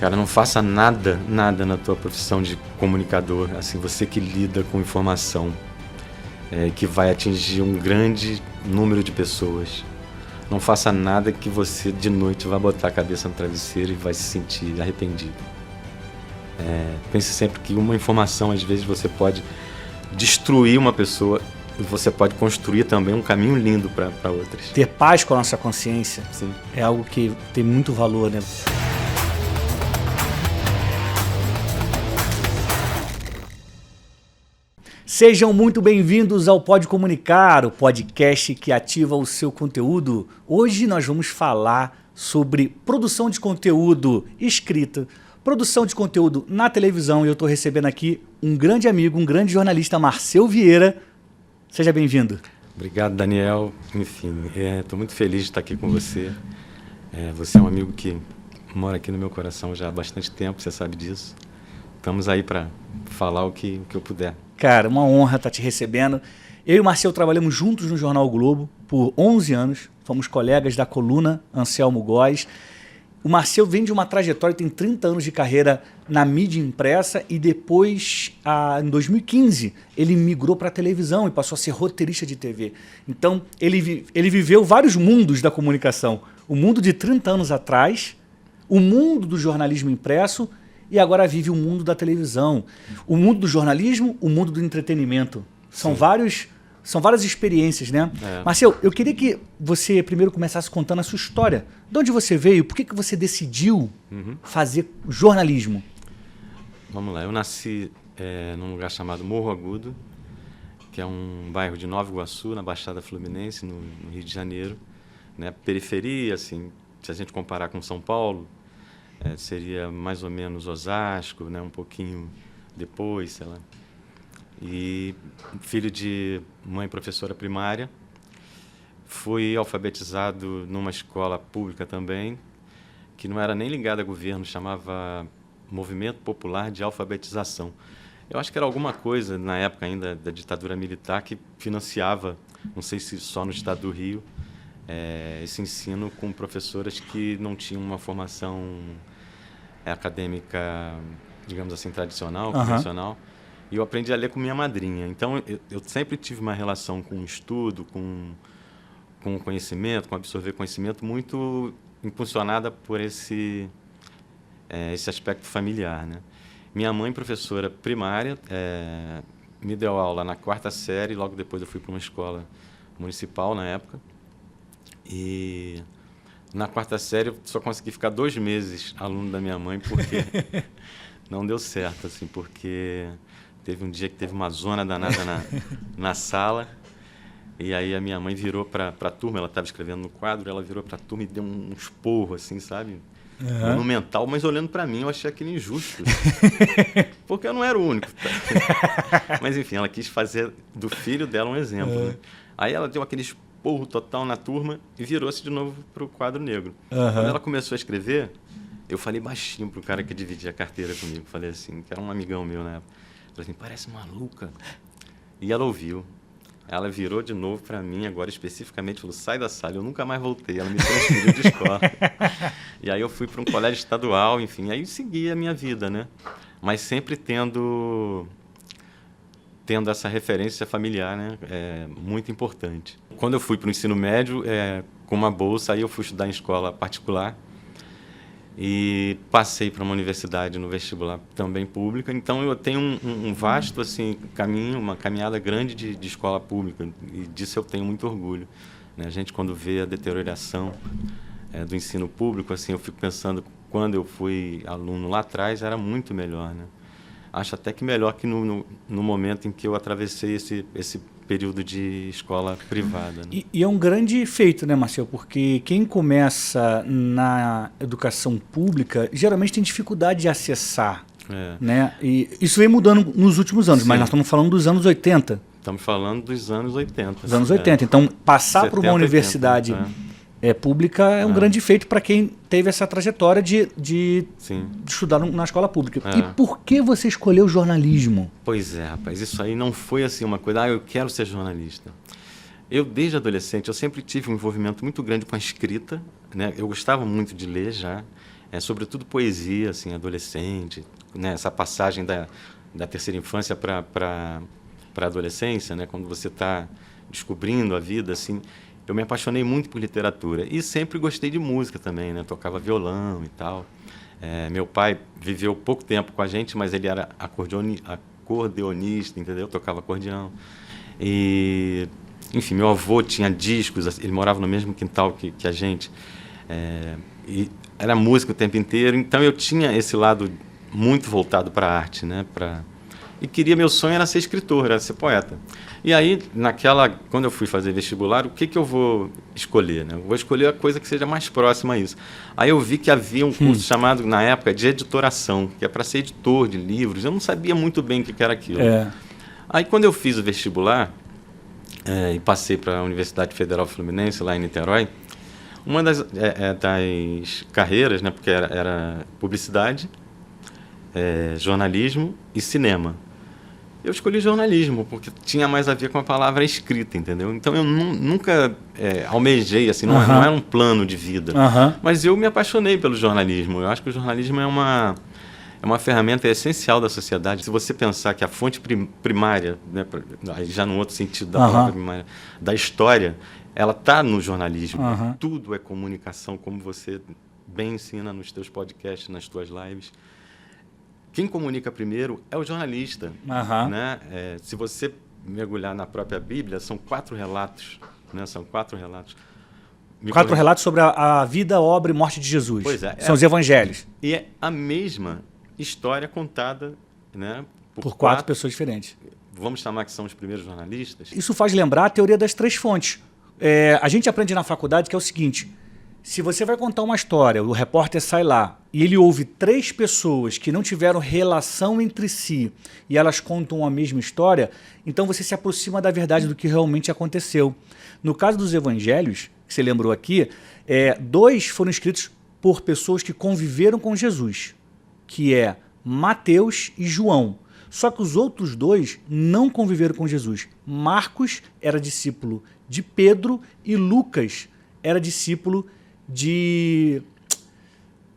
Cara, não faça nada na tua profissão de comunicador, assim, você que lida com informação, que vai atingir um grande número de pessoas. Não faça nada que você de noite vai botar a cabeça no travesseiro e vai se sentir arrependido. Pense sempre que uma informação, às vezes, você pode destruir uma pessoa e você pode construir também um caminho lindo para outras. Ter paz com a nossa consciência. Sim. É algo que tem muito valor, né? Sejam muito bem-vindos ao Pode Comunicar, o podcast que ativa o seu conteúdo. Hoje nós vamos falar sobre produção de conteúdo escrita, produção de conteúdo na televisão, e eu estou recebendo aqui um grande amigo, um grande jornalista, Marcel Vieira. Seja bem-vindo. Obrigado, Daniel. Enfim, estou muito feliz de estar aqui com você. Você é um amigo que mora aqui no meu coração já há bastante tempo, você sabe disso. Estamos aí para falar o que eu puder. Cara, uma honra estar te recebendo. Eu e o Marcel trabalhamos juntos no Jornal o Globo por 11 anos. Fomos colegas da coluna Anselmo Góes. O Marcel vem de uma trajetória, tem 30 anos de carreira na mídia impressa e depois, em 2015, ele migrou para a televisão e passou a ser roteirista de TV. Então, ele viveu vários mundos da comunicação. O mundo de 30 anos atrás, o mundo do jornalismo impresso e agora vive o mundo da televisão. O mundo do jornalismo, o mundo do entretenimento. São várias experiências, né? Marcel, eu queria que você primeiro começasse contando a sua história. De onde você veio? Por que você decidiu fazer jornalismo? Vamos lá, eu nasci num lugar chamado Morro Agudo, que é um bairro de Nova Iguaçu, na Baixada Fluminense, no Rio de Janeiro. Né? Periferia, assim, se a gente comparar com São Paulo, seria mais ou menos Osasco, né? Um pouquinho depois, sei lá. E filho de mãe professora primária, fui alfabetizado numa escola pública também, que não era nem ligada a governo, chamava Movimento Popular de Alfabetização. Eu acho que era alguma coisa, na época ainda da ditadura militar, que financiava, não sei se só no estado do Rio, esse ensino com professoras que não tinham uma formação acadêmica, digamos assim, tradicional, convencional. E eu aprendi a ler com minha madrinha. Então, eu sempre tive uma relação com o estudo, com o conhecimento, com absorver conhecimento, muito impulsionada por esse aspecto familiar. Né? Minha mãe, professora primária, me deu aula na 4ª série, logo depois eu fui para uma escola municipal na época. E na 4ª série eu só consegui ficar 2 meses aluno da minha mãe, porque não deu certo, assim, porque teve um dia que teve uma zona danada na sala, e aí a minha mãe virou para a turma, ela estava escrevendo no quadro, ela virou para a turma e deu um esporro, assim, sabe? Monumental, mas olhando para mim eu achei aquilo injusto, porque eu não era o único. Mas enfim, ela quis fazer do filho dela um exemplo. Né? Aí ela deu aquele esporro total na turma e virou-se de novo para o quadro negro. Quando ela começou a escrever, eu falei baixinho pro cara que dividia a carteira comigo, falei assim, que era um amigão meu na época. Falei assim, parece maluca. E ela ouviu. Ela virou de novo para mim, agora especificamente, falou, sai da sala. Eu nunca mais voltei. Ela me transferiu de escola. E aí eu fui para um colégio estadual, enfim. Aí segui a minha vida, né? Mas sempre tendo essa referência familiar, né? Muito importante. Quando eu fui para o ensino médio, com uma bolsa, aí eu fui estudar em escola particular. E passei para uma universidade no vestibular também pública. Então, eu tenho um vasto assim, caminho, uma caminhada grande de escola pública. E disso eu tenho muito orgulho. Né? A gente, quando vê a deterioração do ensino público, assim, eu fico pensando, quando eu fui aluno lá atrás, era muito melhor. Né? Acho até que melhor que no momento em que eu atravessei esse período de escola privada. Né? E é um grande feito, né, Marcel? Porque quem começa na educação pública geralmente tem dificuldade de acessar. Né? E isso vem mudando nos últimos anos, mas nós estamos falando dos anos 80. Estamos falando dos anos 80. Dos anos 80. Então, passar por uma universidade pública é um grande feito para quem teve essa trajetória de estudar na escola pública. E por que você escolheu jornalismo? Pois é, rapaz, isso aí não foi assim uma coisa, eu quero ser jornalista. Eu, desde adolescente, eu sempre tive um envolvimento muito grande com a escrita, né? Eu gostava muito de ler já, sobretudo poesia, assim, adolescente, né? Essa passagem da terceira infância para a adolescência, né? Quando você está descobrindo a vida, assim, eu me apaixonei muito por literatura e sempre gostei de música também, né? Tocava violão e tal. Meu pai viveu pouco tempo com a gente, mas ele era acordeonista, entendeu? Tocava acordeão. E, enfim, meu avô tinha discos, ele morava no mesmo quintal que a gente. E era música o tempo inteiro, então eu tinha esse lado muito voltado para a arte, né? E meu sonho era ser escritor, era ser poeta. E aí, quando eu fui fazer vestibular, o que eu vou escolher, né? Eu vou escolher a coisa que seja mais próxima a isso. Aí eu vi que havia um curso chamado, na época, de editoração, que é para ser editor de livros. Eu não sabia muito bem o que era aquilo. Aí, quando eu fiz o vestibular, e passei para a Universidade Federal Fluminense, lá em Niterói, uma das carreiras, né? Porque era publicidade, jornalismo e cinema. Eu escolhi jornalismo, porque tinha mais a ver com a palavra escrita, entendeu? Então, eu nunca almejei, assim, não era um plano de vida. Mas eu me apaixonei pelo jornalismo. Eu acho que o jornalismo é uma ferramenta essencial da sociedade. Se você pensar que a fonte primária, né, já no outro sentido da palavra primária, da história, ela está no jornalismo. Tudo é comunicação, como você bem ensina nos teus podcasts, nas tuas lives. Quem comunica primeiro é o jornalista. Né? Se você mergulhar na própria Bíblia, são 4 relatos. Né? São 4 relatos. 4 relatos sobre a vida, obra e morte de Jesus. Pois é. São os evangelhos. E é a mesma história contada, né, por 4 pessoas diferentes. Vamos chamar que são os primeiros jornalistas. Isso faz lembrar a teoria das 3 fontes. A gente aprende na faculdade que é o seguinte: se você vai contar uma história, o repórter sai lá e ele ouve 3 pessoas que não tiveram relação entre si e elas contam a mesma história, então você se aproxima da verdade do que realmente aconteceu. No caso dos evangelhos, que você lembrou aqui, 2 foram escritos por pessoas que conviveram com Jesus, que é Mateus e João. Só que os outros 2 não conviveram com Jesus. Marcos era discípulo de Pedro e Lucas era discípulo de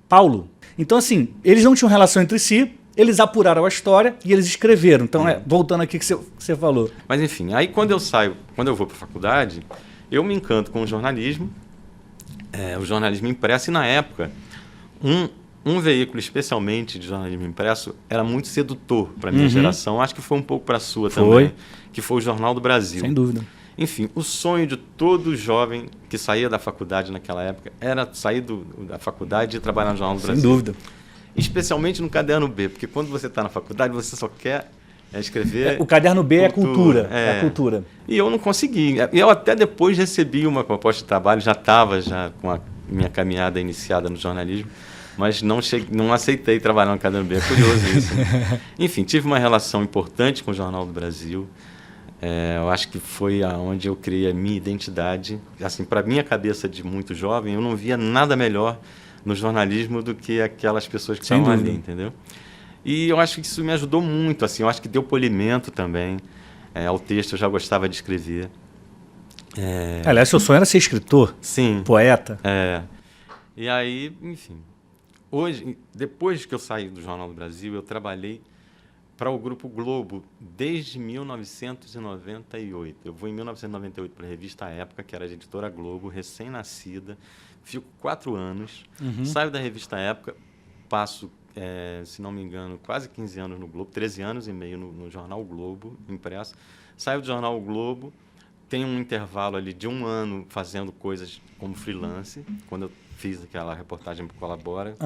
Paulo. Então, assim, eles não tinham relação entre si, eles apuraram a história e eles escreveram. Então, voltando aqui que você falou. Mas, enfim, aí quando eu vou para a faculdade, eu me encanto com o jornalismo impresso, e na época, um veículo especialmente de jornalismo impresso era muito sedutor para a minha geração, acho que foi um pouco para a sua também, que foi o Jornal do Brasil. Sem dúvida. Enfim, o sonho de todo jovem que saía da faculdade naquela época era sair da faculdade e trabalhar no Jornal do Brasil. Sem dúvida. Especialmente no caderno B, porque quando você está na faculdade, você só quer escrever... O caderno B cultura. É cultura. E eu não consegui. Eu até depois recebi uma proposta de trabalho, já estava com a minha caminhada iniciada no jornalismo, mas não aceitei trabalhar no caderno B. É curioso isso. Enfim, tive uma relação importante com o Jornal do Brasil. Eu acho que foi onde eu criei a minha identidade. Assim, para minha cabeça de muito jovem, eu não via nada melhor no jornalismo do que aquelas pessoas que estavam ali, entendeu? E eu acho que isso me ajudou muito. Assim, eu acho que deu polimento também ao texto. Eu já gostava de escrever. Aliás, seu sonho era ser escritor? Sim. Poeta? E aí, enfim. Hoje, depois que eu saí do Jornal do Brasil, eu trabalhei para o Grupo Globo desde 1998. Eu vou em 1998 para a revista Época, que era a editora Globo, recém-nascida. Fico 4 anos, saio da revista Época, passo, se não me engano, quase 15 anos no Globo, 13 anos e meio no Jornal Globo, impresso. Saio do Jornal Globo, tenho um intervalo ali de 1 ano fazendo coisas como freelance, quando eu fiz aquela reportagem para o Colabora,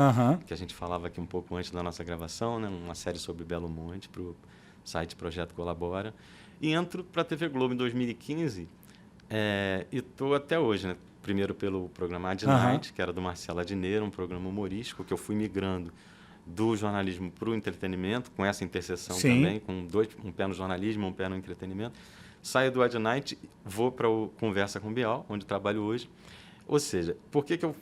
que a gente falava aqui um pouco antes da nossa gravação, né? Uma série sobre Belo Monte, para o site Projeto Colabora. E entro para a TV Globo em 2015 e estou até hoje, né? Primeiro pelo programa Ad Night, que era do Marcelo Adnet, um programa humorístico, que eu fui migrando do jornalismo para o entretenimento, com essa interseção também, com um pé no jornalismo, um pé no entretenimento. Saio do Ad Night, vou para o Conversa com Bial, onde trabalho hoje. Ou seja, por que eu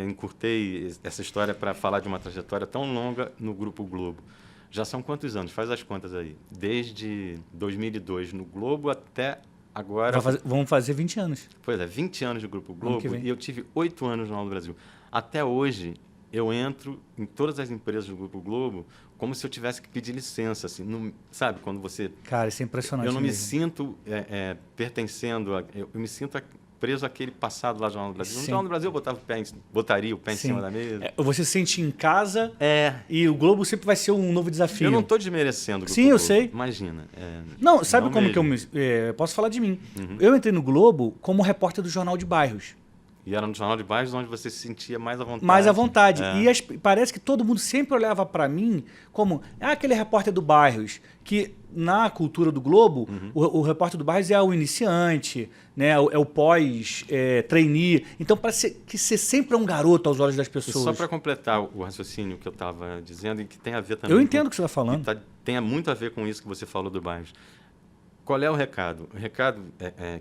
encurtei essa história para falar de uma trajetória tão longa no Grupo Globo? Já são quantos anos? Faz as contas aí. Desde 2002 no Globo até agora... Vamos fazer 20 anos. Pois é, 20 anos do Grupo Globo, e eu tive 8 anos no Jornal do Brasil. Até hoje, eu entro em todas as empresas do Grupo Globo como se eu tivesse que pedir licença, assim, sabe? Quando você... Cara, isso é impressionante Eu não me mesmo. sinto pertencendo, eu me sinto preso àquele passado lá do Jornal do Brasil. No Jornal do Brasil eu botaria o pé em cima da mesa. Você se sente em casa e o Globo sempre vai ser um novo desafio. Eu não estou desmerecendo o Grupo Sim, eu Globo. sei. Imagina. Não, sabe não como mesmo. que eu posso falar de mim. Eu entrei no Globo como repórter do Jornal de Bairros. E era no Jornal de Bairros onde você se sentia mais à vontade. Mais à vontade. E parece que todo mundo sempre olhava para mim como aquele repórter do Bairros, que na cultura do Globo, o repórter do Bairros é o iniciante, né? É o pós-trainee. Então parece que você sempre é um garoto aos olhos das pessoas. E só para completar o raciocínio que eu estava dizendo, e que tem a ver também... Eu entendo o que você está falando. Tem muito a ver com isso que você falou do Bairros. Qual é o recado? O recado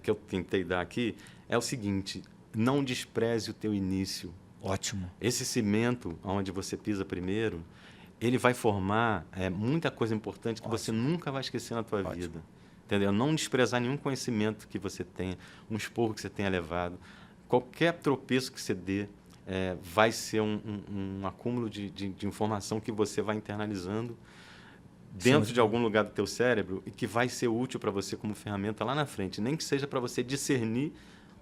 que eu tentei dar aqui é o seguinte: não despreze o teu início. Ótimo. Esse cimento onde você pisa primeiro, ele vai formar muita coisa importante que você nunca vai esquecer na tua vida. Entendeu? Não desprezar nenhum conhecimento que você tenha, um esporro que você tenha levado. Qualquer tropeço que você dê vai ser um acúmulo de informação que você vai internalizando dentro de algum lugar do teu cérebro e que vai ser útil para você como ferramenta lá na frente. Nem que seja para você discernir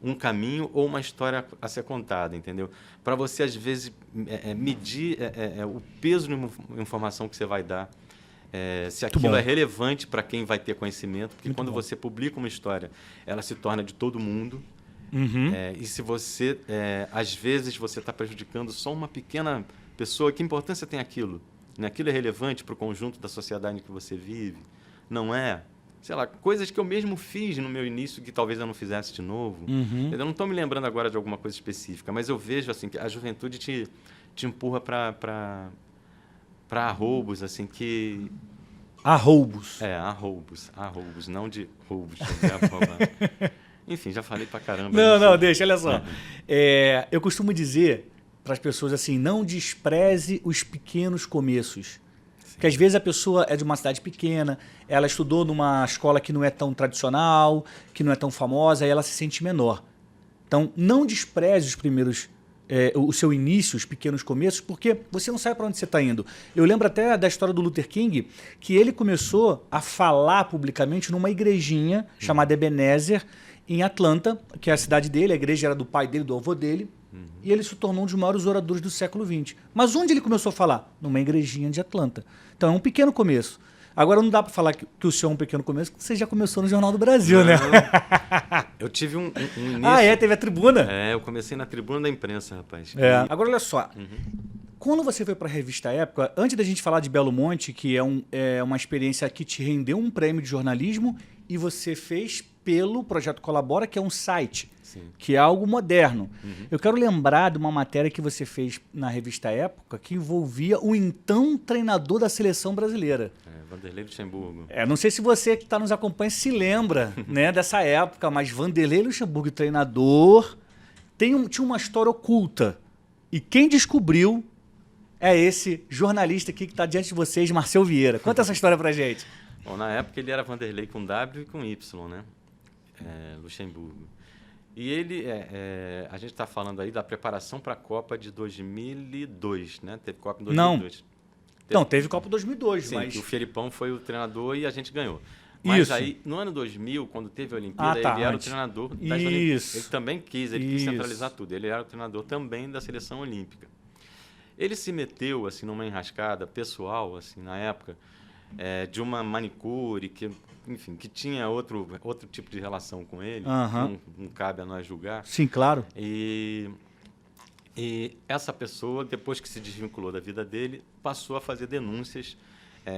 um caminho ou uma história a ser contada, entendeu? Para você, às vezes, medir o peso de uma informação que você vai dar, se aquilo é relevante para quem vai ter conhecimento, porque quando você publica uma história, ela se torna de todo mundo, e se você, às vezes, você está prejudicando só uma pequena pessoa, que importância tem aquilo? Né? Aquilo é relevante para o conjunto da sociedade em que você vive? Não é? Sei lá, coisas que eu mesmo fiz no meu início que talvez eu não fizesse de novo. Eu não estou me lembrando agora de alguma coisa específica, mas eu vejo assim que a juventude te empurra para arroubos, assim, que... Arroubos. Arroubos, não de roubos. Enfim, já falei pra caramba. Não, deixa, olha só. Eu costumo dizer para as pessoas assim, não despreze os pequenos começos. Porque às vezes a pessoa é de uma cidade pequena, ela estudou numa escola que não é tão tradicional, que não é tão famosa, e ela se sente menor. Então, não despreze os primeiros, o seu início, os pequenos começos, porque você não sabe para onde você está indo. Eu lembro até da história do Luther King, que ele começou a falar publicamente numa igrejinha chamada Ebenezer, em Atlanta, que é a cidade dele, a igreja era do pai dele, do avô dele, e ele se tornou um dos maiores oradores do século XX. Mas onde ele começou a falar? Numa igrejinha de Atlanta. Então é um pequeno começo. Agora não dá para falar que o senhor é um pequeno começo, porque você já começou no Jornal do Brasil, né? Eu tive um início... Teve a tribuna? Eu comecei na tribuna da imprensa, rapaz. Agora olha só. Quando você foi para a revista Época, antes da gente falar de Belo Monte, que é uma experiência que te rendeu um prêmio de jornalismo, e você fez pelo Projeto Colabora, que é um site, que é algo moderno. Eu quero lembrar de uma matéria que você fez na revista Época, que envolvia o então treinador da seleção brasileira. Vanderlei Luxemburgo. Não sei se você que está nos acompanha se lembra né, dessa época, mas Vanderlei Luxemburgo, treinador, tinha uma história oculta. E quem descobriu é esse jornalista aqui que está diante de vocês, Marcel Vieira. Conta essa história pra gente. Bom, na época ele era Vanderlei com W e com Y, né? Luxemburgo. E ele, a gente está falando aí da preparação para a Copa de 2002, né? Teve Copa em 2002. Teve Copa em 2002, sim, mas... o Felipão foi o treinador e a gente ganhou. Mas aí, no ano 2000, quando teve a Olimpíada, ele era o treinador das Olimpíadas. Ele também quis centralizar tudo. Ele era o treinador também da seleção olímpica. Ele se meteu assim numa enrascada pessoal, assim, na época, de uma manicure que, enfim, que tinha outro tipo de relação com ele, não cabe a nós julgar. Sim, claro. E essa pessoa, depois que se desvinculou da vida dele, passou a fazer denúncias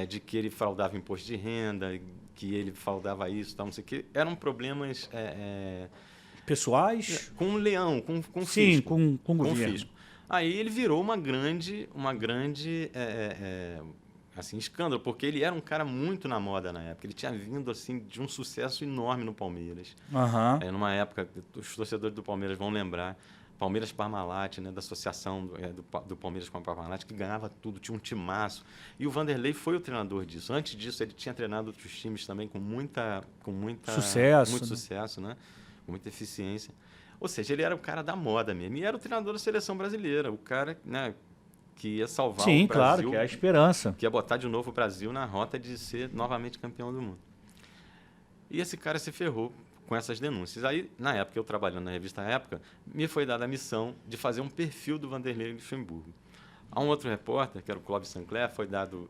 de que ele fraudava imposto de renda, que ele fraudava isso, tal, não sei o quê. Eram problemas... pessoais? Com o leão, com o sim, fisco. com o governo. Fisco. Aí ele virou uma grande assim, escândalo, porque ele era um cara muito na moda na época. Ele tinha vindo assim, de um sucesso enorme no Palmeiras. Numa época, os torcedores do Palmeiras vão lembrar, Palmeiras Parmalat, né, da associação do Palmeiras com a Parmalat, que ganhava tudo, tinha um timaço. E o Vanderlei foi o treinador disso. Antes disso, ele tinha treinado outros times também com sucesso, muito sucesso, né? Com muita eficiência. Ou seja, ele era o cara da moda mesmo. E era o treinador da seleção brasileira. O cara, né, que ia salvar Sim, o Brasil. claro, que é a esperança. Que ia botar de novo o Brasil na rota de ser novamente campeão do mundo. E esse cara se ferrou com essas denúncias. Aí, na época, eu trabalhando na revista Época, me foi dada a missão de fazer um perfil do Vanderlei Luxemburgo. A um outro repórter, que era o Clóvis Sancler, foi dado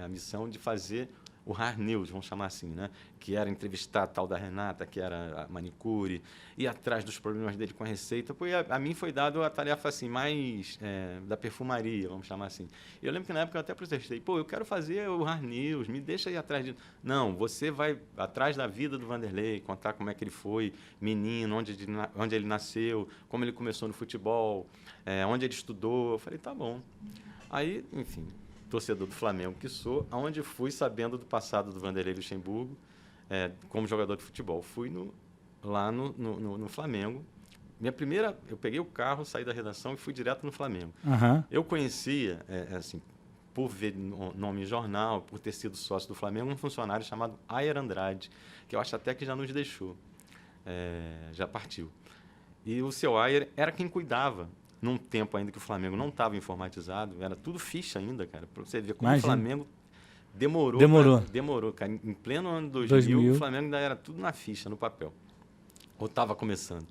a missão de fazer o hard news, vamos chamar assim, né? Que era entrevistar a tal da Renata, que era a manicure, ir atrás dos problemas dele com a receita. A mim foi dado a tarefa assim, mais da perfumaria, vamos chamar assim. E eu lembro que na época eu até protestei, eu quero fazer o hard news, me deixa ir atrás de... Não, você vai atrás da vida do Vanderlei, contar como é que ele foi menino, onde ele nasceu, como ele começou no futebol, onde ele estudou. Eu falei, tá bom. Aí, enfim... torcedor do Flamengo que sou, aonde fui sabendo do passado do Vanderlei Luxemburgo como jogador de futebol. Fui lá no Flamengo. Eu peguei o carro, saí da redação e fui direto no Flamengo. Uhum. Eu conhecia, assim, por ver nome em jornal, por ter sido sócio do Flamengo, um funcionário chamado Ayer Andrade, que eu acho até que já nos deixou, já partiu. E o seu Ayer era quem cuidava, num tempo ainda que o Flamengo não estava informatizado, era tudo ficha ainda, cara, para você ver como o Flamengo demorou, cara. Em pleno ano 2000, o Flamengo ainda era tudo na ficha, no papel. Ou estava começando.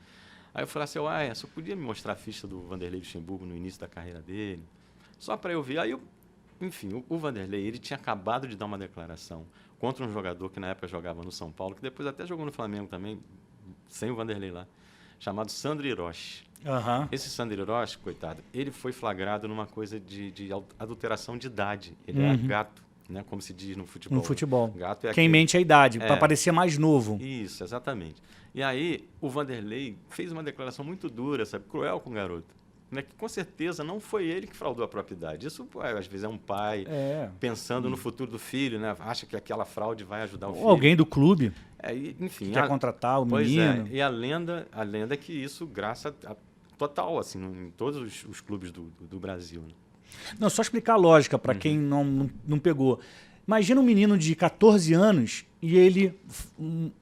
Aí eu falei assim, você podia me mostrar a ficha do Vanderlei Luxemburgo no início da carreira dele? Só para eu ver. Aí, enfim, o Vanderlei, ele tinha acabado de dar uma declaração contra um jogador que na época jogava no São Paulo, que depois até jogou no Flamengo também, sem o Vanderlei lá, chamado Sandro Hiroshi. Uhum. Esse Sandro Hiroshi, coitado, ele foi flagrado numa coisa de adulteração de idade. Ele era gato, né? Como se diz no futebol. No futebol. Gato é quem mente a idade, para parecer mais novo. Isso, exatamente. E aí, o Vanderlei fez uma declaração muito dura, sabe? Cruel com o garoto. Né? Que com certeza não foi ele que fraudou a propriedade. Isso, às vezes, é um pai pensando no futuro do filho, né? Acha que aquela fraude vai ajudar o filho. Ou alguém do clube. Enfim, que quer contratar o menino. E a lenda é que isso, graça total, assim, em todos os clubes do Brasil. Né? Não, só explicar a lógica para quem não pegou. Imagina um menino de 14 anos e ele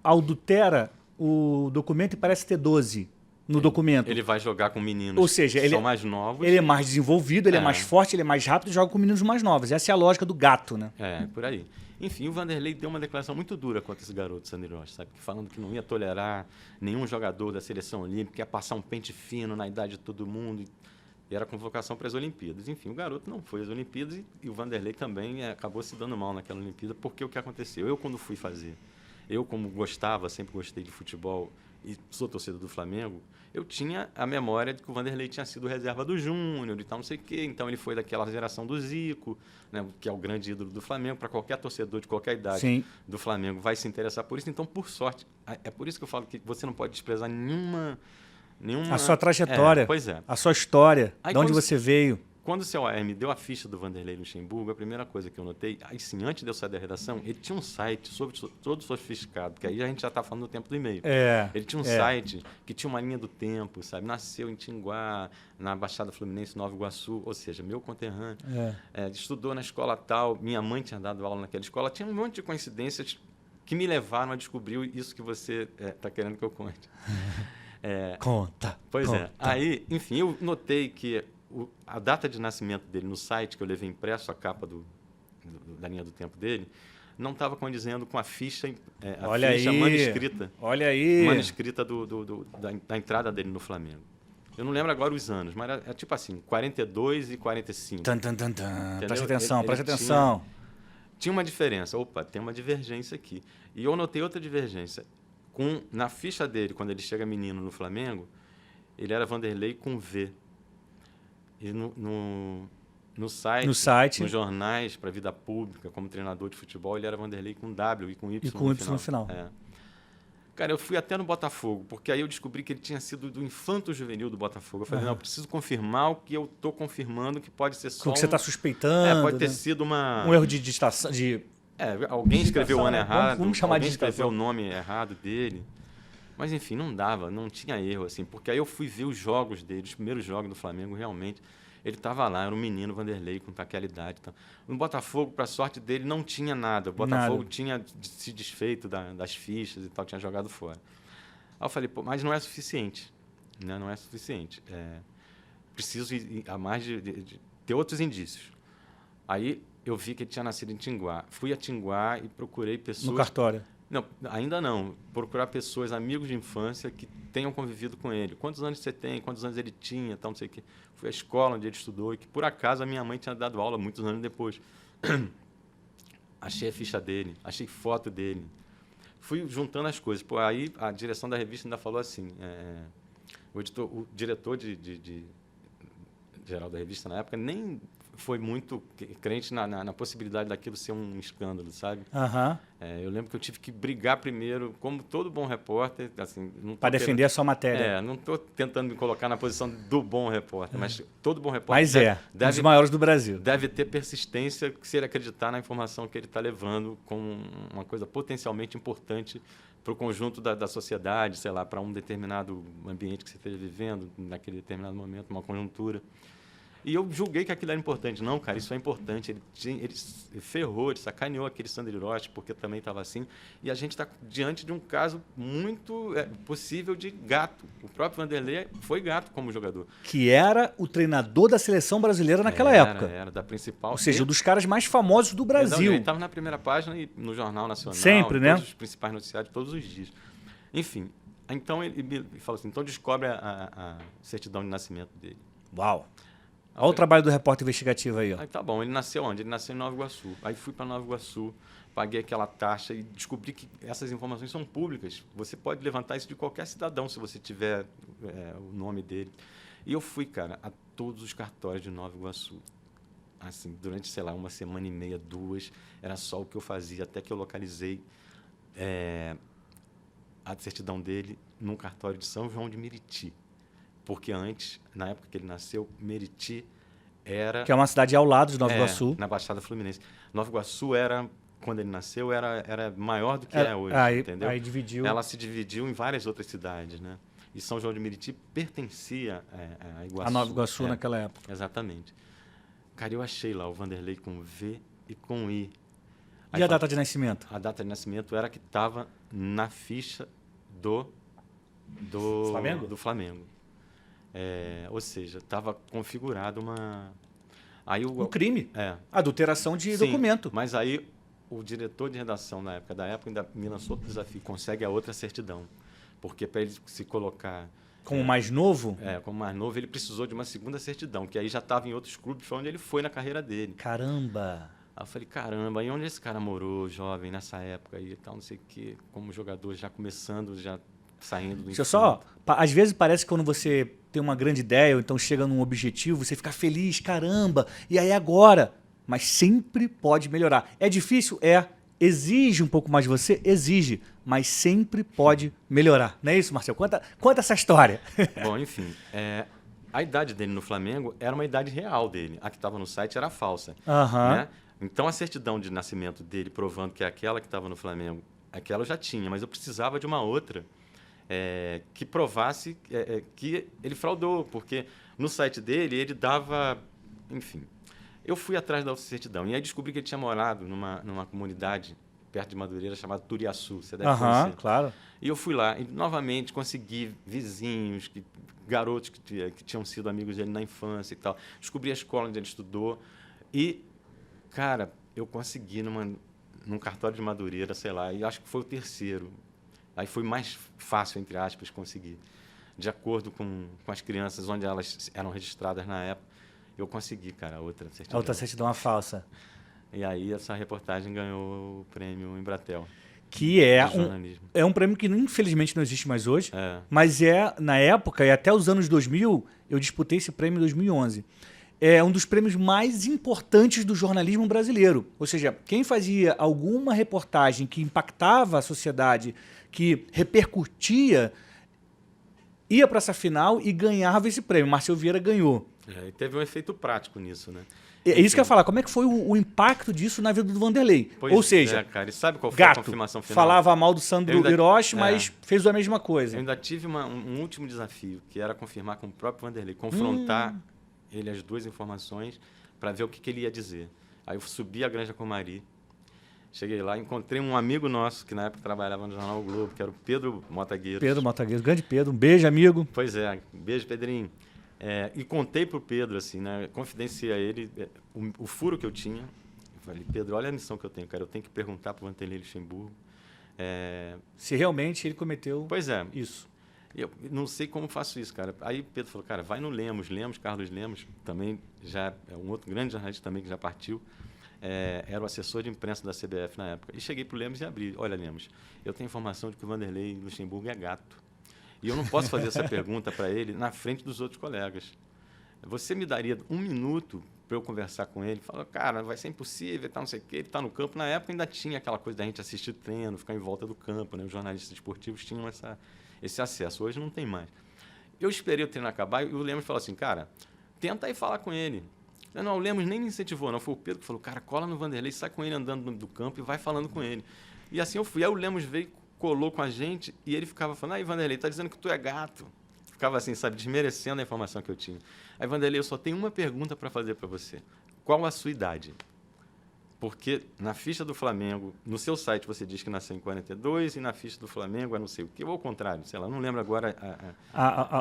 adultera o documento e parece ter 12 no documento. Ele vai jogar com meninos Ou seja, que são mais novos. Ele é mais desenvolvido, ele é mais forte, ele é mais rápido e joga com meninos mais novos. Essa é a lógica do gato, né? Por aí. Enfim, o Vanderlei deu uma declaração muito dura contra esse garoto, Sandro Hiroshi, sabe? Falando que não ia tolerar nenhum jogador da seleção olímpica, ia passar um pente fino na idade de todo mundo. E era convocação para as Olimpíadas. Enfim, o garoto não foi às Olimpíadas e o Vanderlei também acabou se dando mal naquela Olimpíada, porque o que aconteceu? Eu, quando fui fazer, como sempre gostei de futebol e sou torcedor do Flamengo, eu tinha a memória de que o Vanderlei tinha sido reserva do Júnior e tal, não sei o quê. Então, ele foi daquela geração do Zico, né, que é o grande ídolo do Flamengo. Para qualquer torcedor de qualquer idade do Flamengo vai se interessar por isso. Então, por sorte, é por isso que eu falo que você não pode desprezar nenhuma... A sua trajetória, pois é. A sua história, Aí, de onde você veio. Quando o seu AR me deu a ficha do Vanderlei Luxemburgo, a primeira coisa que eu notei, aí sim, antes de eu sair da redação, ele tinha um site todo sofisticado, porque aí a gente já está falando do tempo do e-mail. Ele tinha um site que tinha uma linha do tempo, sabe? Nasceu em Tinguá, na Baixada Fluminense, Nova Iguaçu, ou seja, meu conterrâneo. Estudou na escola tal, minha mãe tinha dado aula naquela escola. Tinha um monte de coincidências que me levaram a descobrir isso que você está querendo que eu conte. Conta. Pois é. Aí, enfim, eu notei que a data de nascimento dele no site, que eu levei impresso, a capa da linha do tempo dele, não estava condizendo com a ficha, manuscrita. Olha aí. Manuscrita da entrada dele no Flamengo. Eu não lembro agora os anos, mas era tipo assim, 42 e 45. Presta atenção, presta atenção. Tinha uma diferença. Opa, tem uma divergência aqui. E eu notei outra divergência. Na ficha dele, quando ele chega menino no Flamengo, ele era Vanderlei com V. E no site, nos jornais, para a vida pública, como treinador de futebol, ele era Vanderlei com W e com Y, no final. Cara, eu fui até no Botafogo, porque aí eu descobri que ele tinha sido do infanto juvenil do Botafogo. Eu falei, não, eu preciso confirmar o que eu estou confirmando, que pode ser só o que você está suspeitando. Pode ter sido um erro de digitação, alguém escreveu o ano errado, vamos chamar alguém de escreveu o nome errado dele. Mas, enfim, não dava, não tinha erro, assim, porque aí eu fui ver os jogos dele, os primeiros jogos do Flamengo, realmente, ele estava lá, era um menino, Vanderlei, com aquela idade. Então. No Botafogo, para sorte dele, não tinha nada. O Botafogo tinha se desfeito das fichas e tal, tinha jogado fora. Aí eu falei, mas não é suficiente, né? Não é suficiente. Preciso ir a mais de ter outros indícios. Aí eu vi que ele tinha nascido em Tinguá. Fui a Tinguá e procurei pessoas... No cartório? Não, ainda não. Procurar pessoas, amigos de infância, que tenham convivido com ele. Quantos anos você tem? Quantos anos ele tinha? Tal, não sei o quê. Fui à escola onde ele estudou e que, por acaso, a minha mãe tinha dado aula muitos anos depois. Achei a ficha dele, achei foto dele. Fui juntando as coisas. Pô, aí a direção da revista ainda falou assim... o diretor geral da revista, na época, nem foi muito crente na possibilidade daquilo ser um escândalo, sabe? Aham. Eu lembro que eu tive que brigar primeiro, como todo bom repórter, assim, Para defender a sua matéria. não estou tentando me colocar na posição do bom repórter, mas todo bom repórter Mas um dos maiores do Brasil. deve ter persistência se ele acreditar na informação que ele está levando como uma coisa potencialmente importante para o conjunto da sociedade, sei lá, para um determinado ambiente que você esteja vivendo, naquele determinado momento, uma conjuntura. E eu julguei que aquilo era importante. Não, cara, isso é importante. Ele ferrou, ele sacaneou aquele Sandro Hiroshi, porque também estava assim. E a gente está diante de um caso muito possível de gato. O próprio Vanderlei foi gato como jogador. Que era o treinador da seleção brasileira naquela época. Era, da principal. Ou seja, um dos caras mais famosos do Brasil. Ele estava na primeira página e no Jornal Nacional. Sempre, né? Todos os principais noticiários, todos os dias. Enfim, então ele me falou assim, então descobre a certidão de nascimento dele. Uau! Olha o trabalho do repórter investigativo aí, ó. Aí tá bom, ele nasceu onde? Ele nasceu em Nova Iguaçu. Aí fui para Nova Iguaçu, paguei aquela taxa e descobri que essas informações são públicas. Você pode levantar isso de qualquer cidadão, se você tiver o nome dele. E eu fui, cara, a todos os cartórios de Nova Iguaçu. Assim, durante, sei lá, uma semana e meia, 2, era só o que eu fazia, até que eu localizei a certidão dele num cartório de São João de Meriti. Porque antes, na época que ele nasceu, Meriti era... Que é uma cidade ao lado de Nova Iguaçu. Na Baixada Fluminense. Nova Iguaçu era, quando ele nasceu, era maior do que é hoje, entendeu? Aí dividiu. Ela se dividiu em várias outras cidades, né? E São João de Meriti pertencia a Iguaçu. A Nova Iguaçu naquela época. Exatamente. Cara, eu achei lá o Vanderlei com V e com I. E a data de nascimento? A data de nascimento era que estava na ficha do Flamengo? Do Flamengo. Ou seja, estava configurado uma... Aí um crime. Adulteração de documento. Mas aí o diretor de redação na época ainda me lançou outro desafio, consegue a outra certidão. Porque para ele se colocar... Como mais novo? Como mais novo, ele precisou de uma segunda certidão, que aí já estava em outros clubes, foi onde ele foi na carreira dele. Caramba! Aí eu falei, caramba, e onde esse cara morou, jovem, nessa época aí e tal, não sei o quê, como jogador, já começando, já saindo do Deixa eu só, às vezes parece que quando você tem uma grande ideia, ou então chega num objetivo, você fica feliz, caramba, e aí agora? Mas sempre pode melhorar. É difícil? Exige um pouco mais de você? Exige, mas sempre pode melhorar. Não é isso, Marcelo? Conta essa história. Bom, enfim, a idade dele no Flamengo era uma idade real dele. A que estava no site era falsa. Né? Então, a certidão de nascimento dele, provando que é aquela que estava no Flamengo, aquela eu já tinha, mas eu precisava de uma outra que provasse que ele fraudou, porque no site dele ele dava... Enfim, eu fui atrás da certidão e aí descobri que ele tinha morado numa comunidade perto de Madureira chamada Turiaçu, você deve conhecer. Claro. E eu fui lá e novamente consegui vizinhos, garotos que tinham sido amigos dele na infância e tal. Descobri a escola onde ele estudou e, cara, eu consegui num cartório de Madureira, sei lá, e acho que foi o terceiro. Aí foi mais fácil, entre aspas, conseguir. De acordo com as crianças onde elas eram registradas na época, eu consegui, cara, a outra certidão. A outra certidão, a falsa. E aí essa reportagem ganhou o prêmio Embratel. Que é um prêmio que infelizmente não existe mais hoje, mas na época, e até os anos 2000, eu disputei esse prêmio em 2011. É um dos prêmios mais importantes do jornalismo brasileiro. Ou seja, quem fazia alguma reportagem que impactava a sociedade, que repercutia, ia para essa final e ganhava esse prêmio. Marcelo Vieira ganhou. E teve um efeito prático nisso, né? É isso que eu ia falar. Como é que foi o impacto disso na vida do Vanderlei? Ou seja, cara, e sabe qual foi a confirmação final? Falava mal do Sandro Hiroshi, mas fez a mesma coisa. Eu ainda tive um último desafio, que era confirmar com o próprio Vanderlei, confrontar ele as duas informações para ver o que ele ia dizer. Aí eu subi a Granja Comari, cheguei lá, encontrei um amigo nosso, que na época trabalhava no Jornal o Globo, que era o Pedro Motagueiros. Pedro Motagueiros, grande Pedro, um beijo, amigo. Pois é, beijo, Pedrinho. E contei para o Pedro, assim, né? Confidenciei a ele o furo que eu tinha. Eu falei, Pedro, olha a missão que eu tenho, cara. Eu tenho que perguntar para o Vanderlei Luxemburgo. Se realmente ele cometeu Pois é. isso. Eu não sei como faço isso, cara. Aí Pedro falou, cara, vai no Lemos, Carlos Lemos, também já é um outro grande jornalista também que já partiu, era o assessor de imprensa da CBF na época. E cheguei pro Lemos e abri, olha, Lemos, eu tenho informação de que o Vanderlei Luxemburgo é gato. E eu não posso fazer essa pergunta para ele na frente dos outros colegas. Você me daria 1 minuto para eu conversar com ele? Falou, cara, vai ser impossível, tá, não sei o quê, ele está no campo. Na época ainda tinha aquela coisa da gente assistir treino, ficar em volta do campo, né? Os jornalistas esportivos tinham esse acesso. Hoje não tem mais. Eu esperei o treino acabar e o Lemos falou assim, cara, tenta aí falar com ele. Não, o Lemos nem me incentivou, não. Foi o Pedro que falou, cara, cola no Vanderlei, sai com ele andando do campo e vai falando com ele. E assim eu fui. Aí o Lemos veio, colou com a gente e ele ficava falando, aí Vanderlei, tá dizendo que tu é gato. Ficava assim, sabe, desmerecendo a informação que eu tinha. Aí, Vanderlei, eu só tenho uma pergunta para fazer para você. Qual a sua idade? Porque na ficha do Flamengo, no seu site você diz que nasceu em 42 e na ficha do Flamengo é não sei o quê, ou ao contrário, sei lá, não lembro agora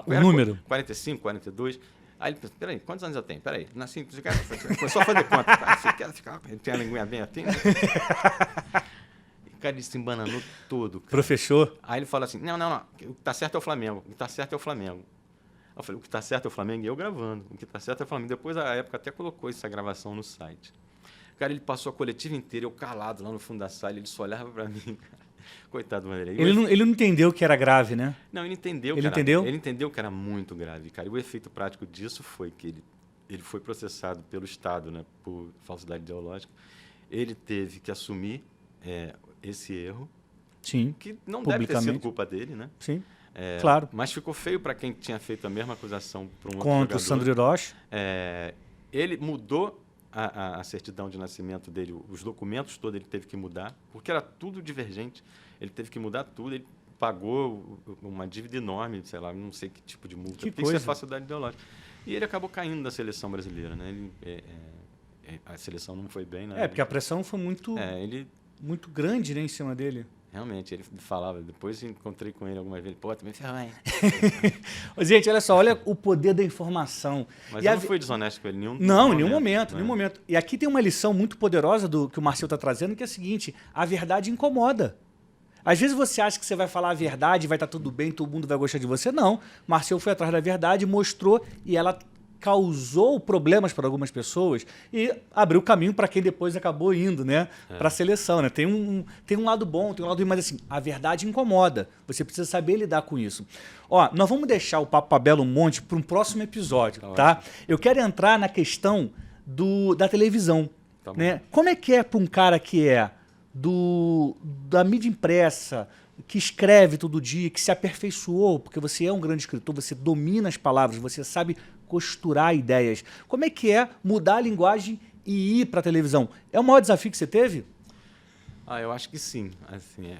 o número. 45, 42. Aí ele pensa, peraí, quantos anos eu tenho? Peraí, nasci, começou a fazer conta. Você quer ficar, tem a linguinha bem assim? Cara, ele se embananou todo. Cara. Professor. Aí ele fala assim, não, o que tá certo é o Flamengo, o que tá certo é o Flamengo. Eu falei, o que tá certo é o Flamengo e eu gravando, o que tá certo é o Flamengo. Depois a época até colocou essa gravação no site. Cara, ele passou a coletiva inteira, eu calado lá no fundo da sala, ele só olhava pra mim, cara. Coitado do Vanderlei. Ele não entendeu que era grave, né? Não, ele entendeu. Ele entendeu que era muito grave, cara. E o efeito prático disso foi que ele foi processado pelo Estado, né, por falsidade ideológica. Ele teve que assumir esse erro. Sim. Que não deve ter sido culpa dele, né? Sim. Claro. Mas ficou feio para quem tinha feito a mesma acusação para um outro contra jogador. O Sandro Hiroshi. Ele mudou a certidão de nascimento dele, os documentos todos ele teve que mudar, porque era tudo divergente. Ele teve que mudar tudo, ele pagou uma dívida enorme, sei lá, não sei que tipo de multa. Tem que ser falsidade ideológica. E ele acabou caindo da seleção brasileira, né? A seleção não foi bem, né? Porque a pressão foi muito grande, né, em cima dele. Realmente, ele falava, depois encontrei com ele alguma vez, pô, também ferrou. Gente, olha só, olha o poder da informação. Mas eu não fui desonesto com ele em nenhum momento. E aqui tem uma lição muito poderosa que o Marcel está trazendo, que é a seguinte, a verdade incomoda. Às vezes você acha que você vai falar a verdade, vai estar tudo bem, todo mundo vai gostar de você. Não, Marcel foi atrás da verdade, mostrou e ela causou problemas para algumas pessoas e abriu caminho para quem depois acabou indo, né, para a seleção, né? Tem um lado bom, tem um lado ruim, mas assim, a verdade incomoda. Você precisa saber lidar com isso. Ó, nós vamos deixar o Papo Belo Monte para um próximo episódio, tá? Eu quero entrar na questão da televisão, né? Como é que é para um cara que é da mídia impressa, que escreve todo dia, que se aperfeiçoou, porque você é um grande escritor, você domina as palavras, você sabe costurar ideias. Como é que é mudar a linguagem e ir para a televisão? É o maior desafio que você teve? Eu acho que sim. Assim,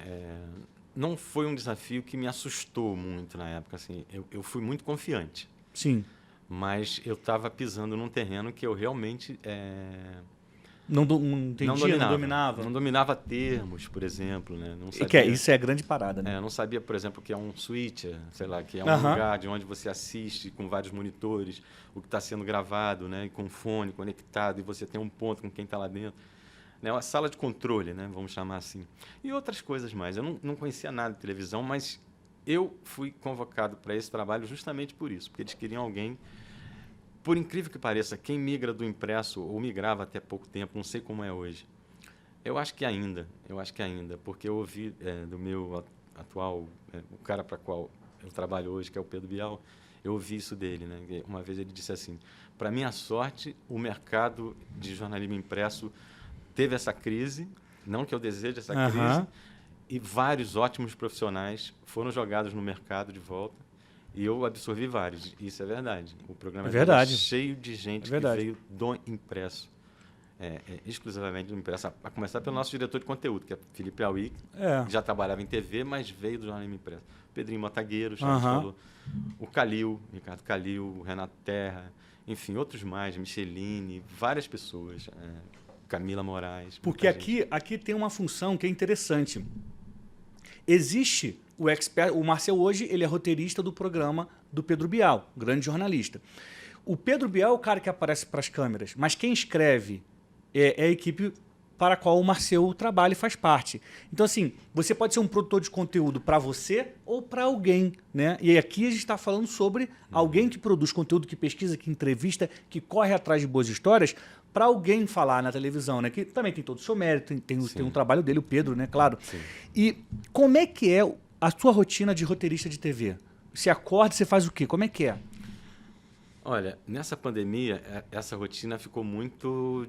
não foi um desafio que me assustou muito na época. Assim, eu fui muito confiante. Sim. Mas eu estava pisando num terreno que eu realmente... Não dominava. Não dominava termos, por exemplo, né? Não sabia, isso é a grande parada, né? Eu não sabia, por exemplo, o que é um switcher, sei lá, que é um lugar de onde você assiste com vários monitores, o que está sendo gravado, né? E com fone conectado, e você tem um ponto com quem está lá dentro. Né? Uma sala de controle, né? Vamos chamar assim. E outras coisas mais. Eu não conhecia nada de televisão, mas eu fui convocado para esse trabalho justamente por isso, porque eles queriam alguém... Por incrível que pareça, quem migra do impresso, ou migrava até pouco tempo, não sei como é hoje, eu acho que ainda, porque eu ouvi do meu atual, o cara para qual eu trabalho hoje, que é o Pedro Bial, eu ouvi isso dele, né? Uma vez ele disse assim, para minha sorte, o mercado de jornalismo impresso teve essa crise, não que eu deseje essa crise, e vários ótimos profissionais foram jogados no mercado de volta. E eu absorvi vários, isso é verdade. O programa é cheio de gente que veio do impresso, exclusivamente do impresso. A começar pelo nosso diretor de conteúdo, que é Felipe Auí, que já trabalhava em TV, mas veio do jornalismo impresso. Pedrinho Motagueiro, já falou. O Calil, Ricardo Calil, o Renato Terra, enfim, outros mais, Micheline, várias pessoas, Camila Moraes. Porque aqui tem uma função que é interessante. existe o expert. O Marcel hoje ele é roteirista do programa do Pedro Bial, grande jornalista. O Pedro Bial é o cara que aparece para as câmeras, mas quem escreve é a equipe para a qual o Marcel trabalha e faz parte. Então, assim, você pode ser um produtor de conteúdo para você ou para alguém, né? E aqui a gente está falando sobre alguém que produz conteúdo, que pesquisa, que entrevista, que corre atrás de boas histórias para alguém falar na televisão, né? Que também tem todo o seu mérito, tem um trabalho dele, o Pedro, né? Claro. Sim. E como é que é a sua rotina de roteirista de TV? Você acorda, você faz o quê? Como é que é? Olha, nessa pandemia, essa rotina ficou muito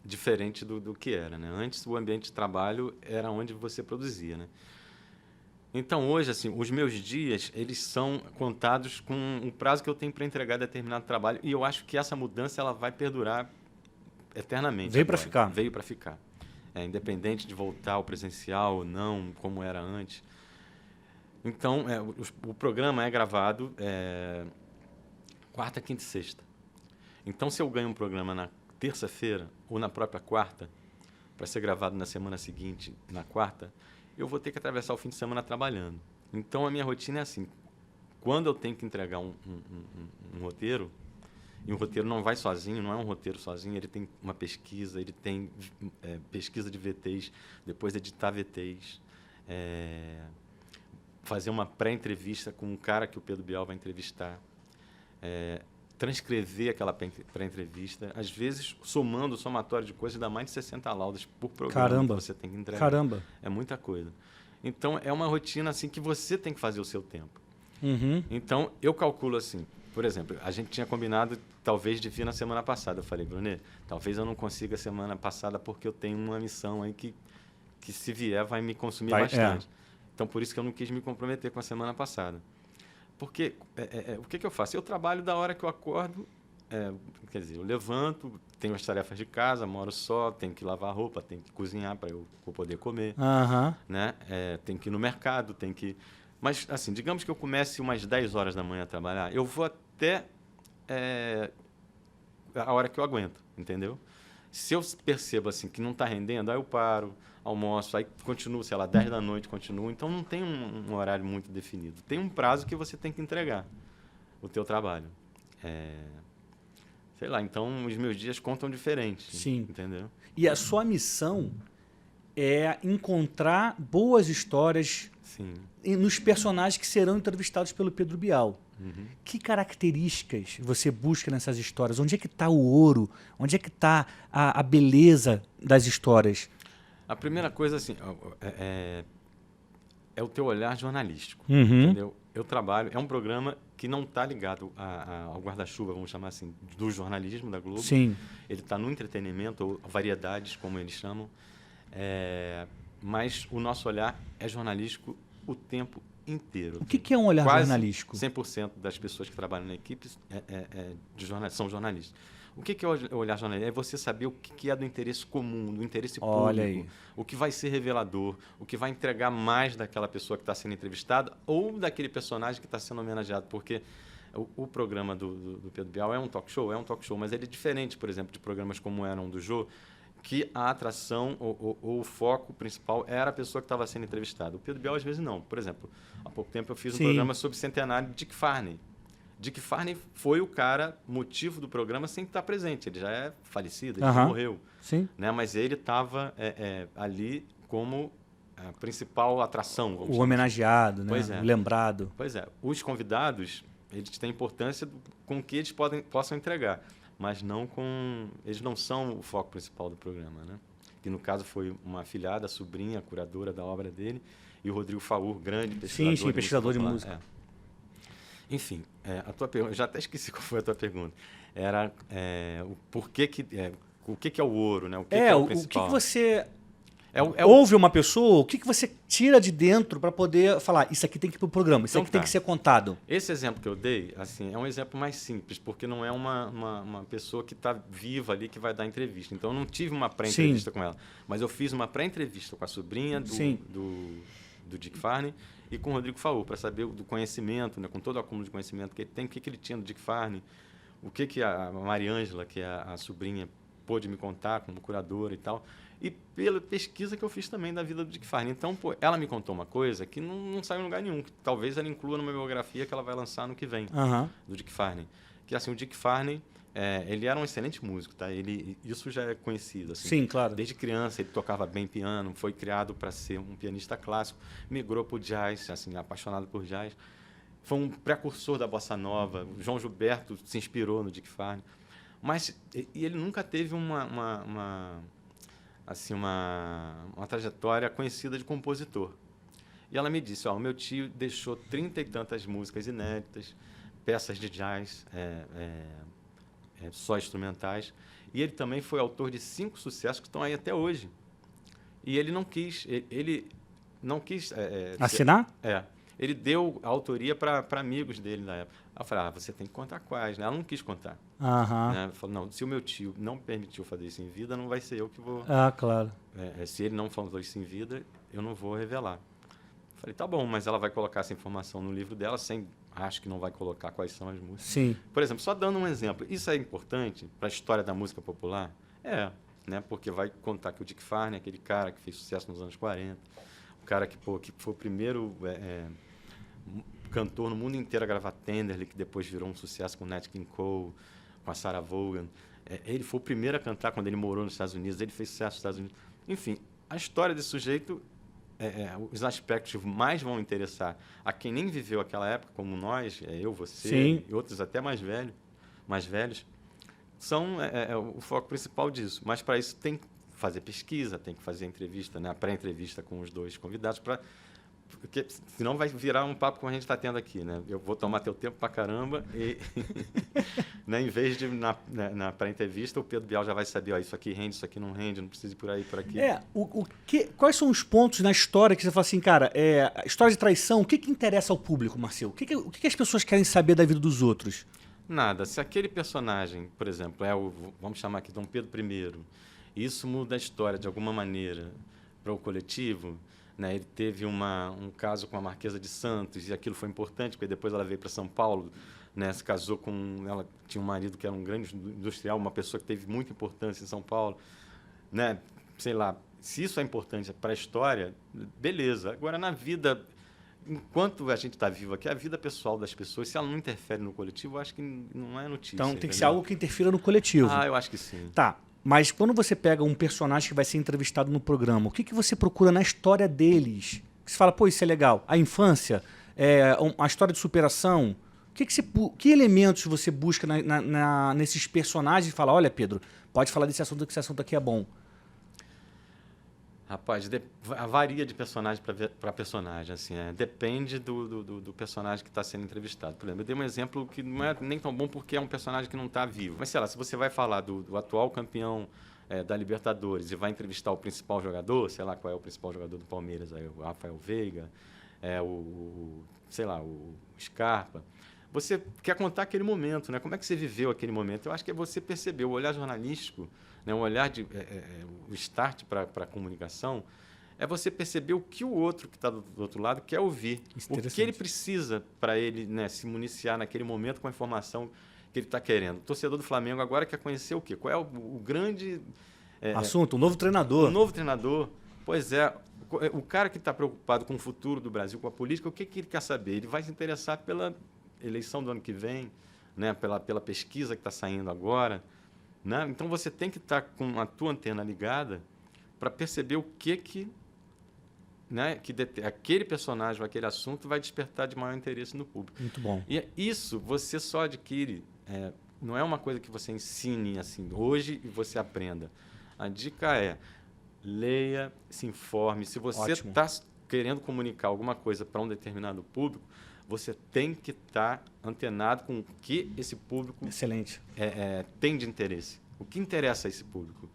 diferente do que era, né? Antes, o ambiente de trabalho era onde você produzia, né? Então, hoje, assim, os meus dias, eles são contados com o prazo que eu tenho para entregar determinado trabalho, e eu acho que essa mudança ela vai perdurar eternamente. Veio para ficar. Veio para ficar. Independente de voltar ao presencial ou não, como era antes. Então, o programa é gravado quarta, quinta e sexta. Então, se eu ganho um programa na terça-feira ou na própria quarta, para ser gravado na semana seguinte, na quarta, eu vou ter que atravessar o fim de semana trabalhando. Então, a minha rotina é assim. Quando eu tenho que entregar um roteiro, e o roteiro não vai sozinho, não é um roteiro sozinho, ele tem uma pesquisa, ele tem pesquisa de VTs, depois editar VTs, fazer uma pré-entrevista com um cara que o Pedro Bial vai entrevistar, transcrever aquela pré-entrevista, às vezes somando o somatório de coisas, dá mais de 60 laudas por programa. Caramba. Que você tem que entregar. Caramba. É muita coisa. Então, é uma rotina assim que você tem que fazer o seu tempo. Uhum. Então, eu calculo assim, por exemplo, a gente tinha combinado talvez de vir na semana passada. Eu falei, Brunet, talvez eu não consiga semana passada porque eu tenho uma missão aí que se vier vai me consumir bastante. Então, por isso que eu não quis me comprometer com a semana passada. Porque o que eu faço? Eu trabalho da hora que eu acordo, quer dizer, eu levanto, tenho as tarefas de casa, moro só, tenho que lavar roupa, tenho que cozinhar para eu poder comer, né? Tenho que ir no mercado, tenho que... Mas, assim, digamos que eu comece umas 10 horas da manhã a trabalhar, eu vou até a hora que eu aguento, entendeu? Se eu percebo assim, que não está rendendo, aí eu paro, almoço, aí continuo, sei lá, 10 da noite, continuo. Então, não tem um horário muito definido. Tem um prazo que você tem que entregar o teu trabalho. Sei lá, então os meus dias contam diferente. Sim. Entendeu? E a sua missão é encontrar boas histórias nos personagens que serão entrevistados pelo Pedro Bial. Uhum. Que características você busca nessas histórias? Onde é que está o ouro? Onde é que está a beleza das histórias? A primeira coisa, assim, é o teu olhar jornalístico. Uhum. Entendeu? Eu trabalho... É um programa que não está ligado ao guarda-chuva, vamos chamar assim, do jornalismo da Globo. Sim. Ele está no entretenimento, ou variedades, como eles chamam. Mas o nosso olhar é jornalístico o tempo inteiro. O que é um olhar Quase jornalístico? 100% das pessoas que trabalham na equipe são jornalistas. O que é o olhar jornalístico? É você saber o que é do interesse comum, do interesse público. Olha aí. O que vai ser revelador, o que vai entregar mais daquela pessoa que está sendo entrevistada ou daquele personagem que está sendo homenageado. Porque o programa do Pedro Bial é um talk show, mas ele é diferente, por exemplo, de programas como eram do Jô, que a atração ou o foco principal era a pessoa que estava sendo entrevistada. O Pedro Bial, às vezes, não. Por exemplo, há pouco tempo eu fiz um programa sobre o centenário de Dick Farney. Dick Farney foi o cara, motivo do programa, sem estar presente. Ele já é falecido, ele já morreu. Sim. Né? Mas ele estava ali como a principal atração. O homenageado, né? O lembrado. Pois é. Os convidados, eles têm importância com o que eles possam entregar. Mas eles não são o foco principal do programa, né? Que no caso foi uma afilhada, a sobrinha, a curadora da obra dele, e o Rodrigo Faur, grande pesquisador. Sim, pesquisador de música. Enfim, a tua pergunta, eu já até esqueci qual foi a tua pergunta. Era o que é o ouro, né? O que é o principal? O que você ouve uma pessoa, o que você tira de dentro para poder falar, isso aqui tem que ir para o programa, isso aqui tem que ser contado? Esse exemplo que eu dei, assim, é um exemplo mais simples, porque não é uma pessoa que está viva ali que vai dar entrevista. Então, eu não tive uma pré-entrevista com ela, mas eu fiz uma pré-entrevista com a sobrinha do Dick Farney e com o Rodrigo Faur, para saber do conhecimento, né, com todo o acúmulo de conhecimento que ele tem, o que ele tinha do Dick Farney, o que a Mariângela, que é a sobrinha, pôde me contar como curadora e tal, e pela pesquisa que eu fiz também da vida do Dick Farney. Então, pô, ela me contou uma coisa que não saiu em lugar nenhum, que talvez ela inclua numa biografia que ela vai lançar no que vem, do Dick Farney. Que, assim, o Dick Farney, ele era um excelente músico, tá? Isso já é conhecido, assim. Sim, claro. Desde criança ele tocava bem piano, foi criado para ser um pianista clássico, migrou para o jazz, assim, apaixonado por jazz. Foi um precursor da bossa nova. O João Gilberto se inspirou no Dick Farney. Mas ele nunca teve uma trajetória conhecida de compositor. E ela me disse, o meu tio deixou 30 e tantas músicas inéditas, peças de jazz, só instrumentais, e ele também foi autor de 5 sucessos que estão aí até hoje. E ele não quis... Assinar? Ele deu a autoria para amigos dele na época. Eu falei, você tem que contar quais, né? Ela não quis contar. Né? Eu falei, não, se o meu tio não permitiu fazer isso em vida, não vai ser eu que vou... Claro. Se ele não falou isso em vida, eu não vou revelar. Eu falei, tá bom, mas ela vai colocar essa informação no livro dela, acho que não vai colocar quais são as músicas. Sim. Por exemplo, só dando um exemplo, isso é importante para a história da música popular? Né? Porque vai contar que o Dick Farney, aquele cara que fez sucesso nos anos 40, o cara que foi o primeiro... cantor no mundo inteiro a gravar Tenderly, que depois virou um sucesso com Nat King Cole, com a Sarah Vaughan. Ele foi o primeiro a cantar quando ele morou nos Estados Unidos, ele fez sucesso nos Estados Unidos. Enfim, a história desse sujeito, os aspectos que mais vão interessar a quem nem viveu aquela época, como nós, eu, você, Sim, e outros até mais velhos, são o foco principal disso. Mas para isso tem que fazer pesquisa, tem que fazer entrevista, né, a pré-entrevista com os 2 convidados, porque senão vai virar um papo como a gente está tendo aqui, né? Eu vou tomar teu tempo pra caramba e né, em vez de na pré-entrevista o Pedro Bial já vai saber, isso aqui rende, isso aqui não rende, não precisa ir por aí, por aqui. Quais são os pontos na história que você fala assim, cara, a história de traição, o que interessa ao público, Marcelo? O que as pessoas querem saber da vida dos outros? Nada. Se aquele personagem, por exemplo, vamos chamar aqui Dom Pedro I, isso muda a história de alguma maneira para o coletivo... Né, ele teve um caso com a Marquesa de Santos e aquilo foi importante, porque depois ela veio para São Paulo, né, se casou com... Ela tinha um marido que era um grande industrial, uma pessoa que teve muita importância em São Paulo. Né, sei lá, se isso é importante para a história, beleza. Agora, na vida, enquanto a gente está vivo aqui, a vida pessoal das pessoas, se ela não interfere no coletivo, eu acho que não é notícia. Então tem entendeu? que ser algo que interfira no coletivo. Eu acho que sim. Tá. Mas quando você pega um personagem que vai ser entrevistado no programa, o que você procura na história deles? Você fala, pô, isso é legal. A infância, a história de superação. Que elementos você busca nesses personagens e fala, olha, Pedro, pode falar desse assunto, que esse assunto aqui é bom. Rapaz, varia de personagem para personagem. Assim, depende do personagem que está sendo entrevistado. Por exemplo, eu dei um exemplo que não é nem tão bom porque é um personagem que não está vivo. Mas, sei lá, se você vai falar do atual campeão da Libertadores e vai entrevistar o principal jogador, sei lá qual é o principal jogador do Palmeiras, aí, o Rafael Veiga, o Scarpa, você quer contar aquele momento, né? Como é que você viveu aquele momento? Eu acho que é você perceber, o olhar jornalístico, né? O olhar o start para a comunicação, é você perceber o que o outro que está do outro lado quer ouvir, o que ele precisa para ele, né, se municiar naquele momento com a informação que ele está querendo. O torcedor do Flamengo agora quer conhecer o quê? Qual é o grande... assunto, o novo treinador. O novo treinador. Pois é, o cara que está preocupado com o futuro do Brasil, com a política, o que ele quer saber? Ele vai se interessar pela eleição do ano que vem, né, pela pesquisa que está saindo agora. Né? Então, você tem que estar com a tua antena ligada para perceber o né, que aquele personagem ou aquele assunto vai despertar de maior interesse no público. Muito bom. E isso você só adquire, não é uma coisa que você ensine assim, hoje e você aprenda. A dica é, leia, se informe. Se você está querendo comunicar alguma coisa para um determinado público, você tem que estar antenado com o que esse público tem de interesse. O que interessa a esse público?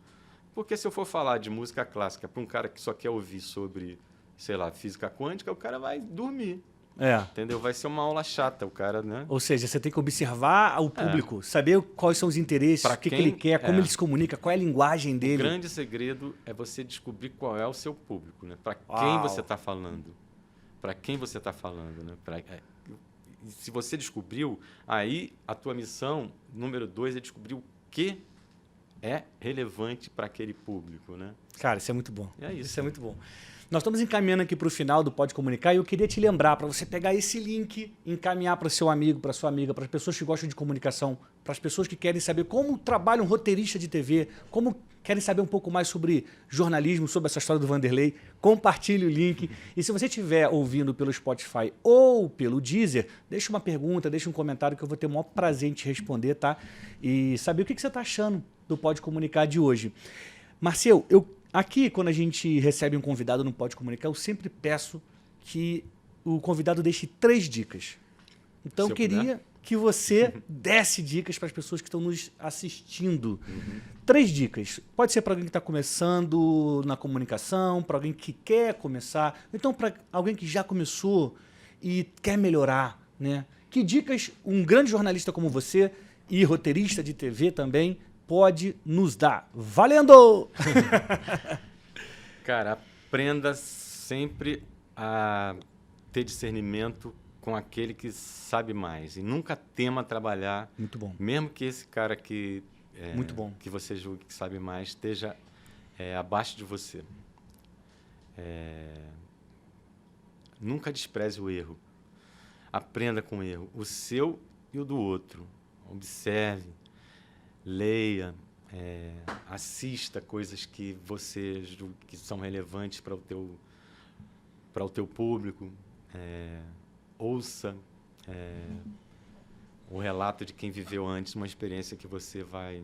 Porque se eu for falar de música clássica para um cara que só quer ouvir sobre, sei lá, física quântica, o cara vai dormir. Entendeu? Vai ser uma aula chata, o cara, né? Ou seja, você tem que observar o público, saber quais são os interesses, o que ele quer, como ele se comunica, qual é a linguagem dele. O grande segredo é você descobrir qual é o seu público, né? Para quem você está falando. Para quem você está falando, né? Se você descobriu, aí a tua missão número 2 é descobrir o que é relevante para aquele público, né? Cara, isso é muito bom. É isso. Isso é muito bom. Nós estamos encaminhando aqui para o final do Pode Comunicar e eu queria te lembrar para você pegar esse link, encaminhar para o seu amigo, para sua amiga, para as pessoas que gostam de comunicação, para as pessoas que querem saber como trabalha um roteirista de TV, como querem saber um pouco mais sobre jornalismo, sobre essa história do Vanderlei. Compartilhe o link. E se você estiver ouvindo pelo Spotify ou pelo Deezer, deixa uma pergunta, deixa um comentário que eu vou ter o maior prazer em te responder, tá? E saber o que você está achando do Pode Comunicar de hoje. Marcel, aqui, quando a gente recebe um convidado no Pode Comunicar, eu sempre peço que o convidado deixe 3 dicas. Então, eu queria que você desse dicas para as pessoas que estão nos assistindo. 3 dicas. Pode ser para alguém que está começando na comunicação, para alguém que quer começar, então para alguém que já começou e quer melhorar, né? Que dicas um grande jornalista como você e roteirista de TV também pode nos dar? Valendo! Cara, aprenda sempre a ter discernimento com aquele que sabe mais. E nunca tema trabalhar. Muito bom. Mesmo que esse cara que, muito bom, que você julgue que sabe mais esteja abaixo de você. Nunca despreze o erro. Aprenda com o erro. O seu e o do outro. Observe. Leia, assista coisas que você julga que são relevantes para o teu público, ouça o relato de quem viveu antes uma experiência que você vai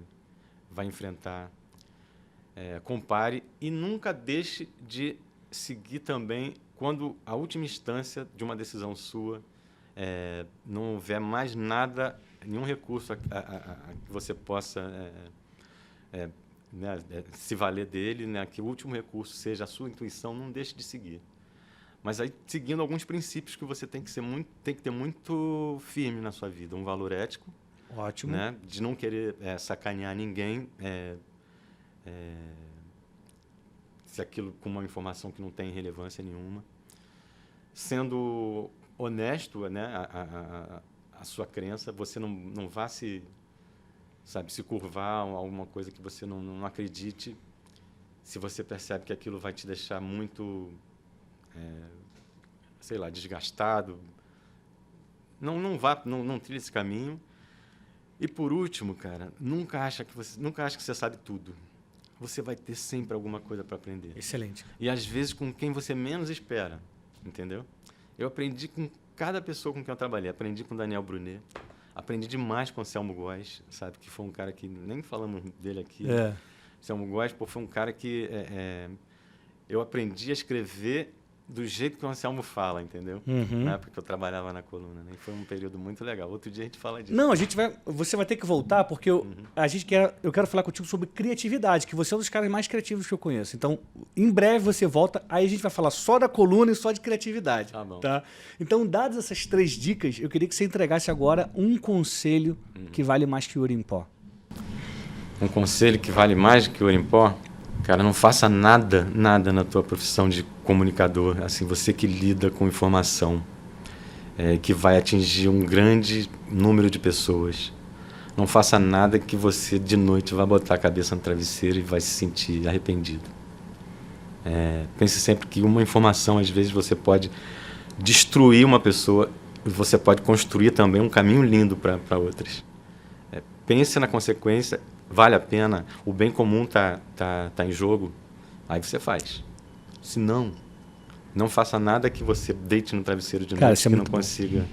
enfrentar, compare e nunca deixe de seguir também quando a última instância de uma decisão sua não houver mais nada, nenhum recurso que você possa se valer dele, né? Que o último recurso seja a sua intuição, não deixe de seguir. Mas aí seguindo alguns princípios que você tem que ter muito firme na sua vida. Um valor ético. Ótimo. Né? De não querer sacanear ninguém, se aquilo com uma informação que não tem relevância nenhuma. Sendo honesto, né, a sua crença, você não vá se curvar a alguma coisa que você não acredite, se você percebe que aquilo vai te deixar muito, desgastado. Não trilhe esse caminho. E por último, cara, nunca ache que você sabe tudo. Você vai ter sempre alguma coisa para aprender. Excelente. E às vezes com quem você menos espera, entendeu? Eu aprendi com cada pessoa com quem eu trabalhei. Aprendi com o Daniel Brunet. Aprendi demais com o Anselmo Góes, sabe? Que foi um cara que nem falamos dele aqui. Anselmo Góes, foi um cara que eu aprendi a escrever do jeito que o Anselmo fala, entendeu? Na época que eu trabalhava na coluna, né? E foi um período muito legal. Outro dia a gente fala disso. Não, você vai ter que voltar, porque eu quero falar contigo sobre criatividade, que você é um dos caras mais criativos que eu conheço. Então, em breve você volta, aí a gente vai falar só da coluna e só de criatividade. Tá bom. Tá? Então, dadas essas 3 dicas, eu queria que você entregasse agora um conselho que vale mais que ouro em pó. Um conselho que vale mais que ouro em pó? Cara, não faça nada na tua profissão de comunicador, assim, você que lida com informação, que vai atingir um grande número de pessoas. Não faça nada que você, de noite, vá botar a cabeça no travesseiro e vai se sentir arrependido. Pense sempre que uma informação, às vezes, você pode destruir uma pessoa e você pode construir também um caminho lindo para outras. Pense na consequência. Vale a pena, o bem comum tá em jogo, aí você faz. Se não faça nada que você deite no travesseiro de noite, que não consiga